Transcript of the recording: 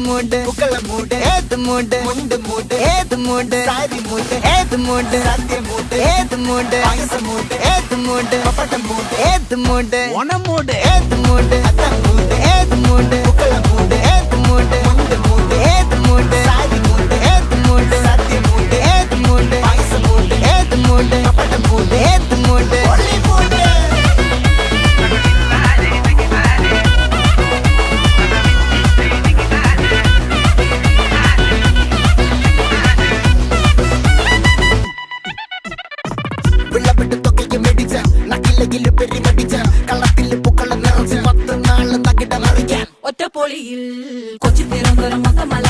மூடு புக்கல மூடு ஏத்து மூடு முண்டு மூடு ஏத்து மூடு சாரி மூடு ஏத்து மூடு சத்திய மூடு ஏத்து மூடு பாயச மூடு ஏத்து மூடு பப்பட்ட மூடு ஏத்து மூடு ஒன மூடு ஏத்து மூடு அத்த மூடு ஏத்து மூடு புக்கல மூடு ஏத்து மூடு முண்டு மூடு ஏத்து மூடு சாரி மூடு ஏத்து மூடு சத்திய மூடு ஏத்து மூடு பாயச மூடு ஏத்து மூடு பப்பட்ட மூடு ஏத்து மூடு ஒளி மூடு വിളവിട്ട് തൊക്കയ്ക്ക് മെടിച്ച നക്കിലകില് പെരിമടിച്ച കളത്തില് പൂക്കള നിറച്ച് 10 നാള് നകിട മറിക്കാൻ ഒറ്റപ്പൊളിയിൽ കൊച്ചി തിരുവനന്തപുരം മൊത്തമല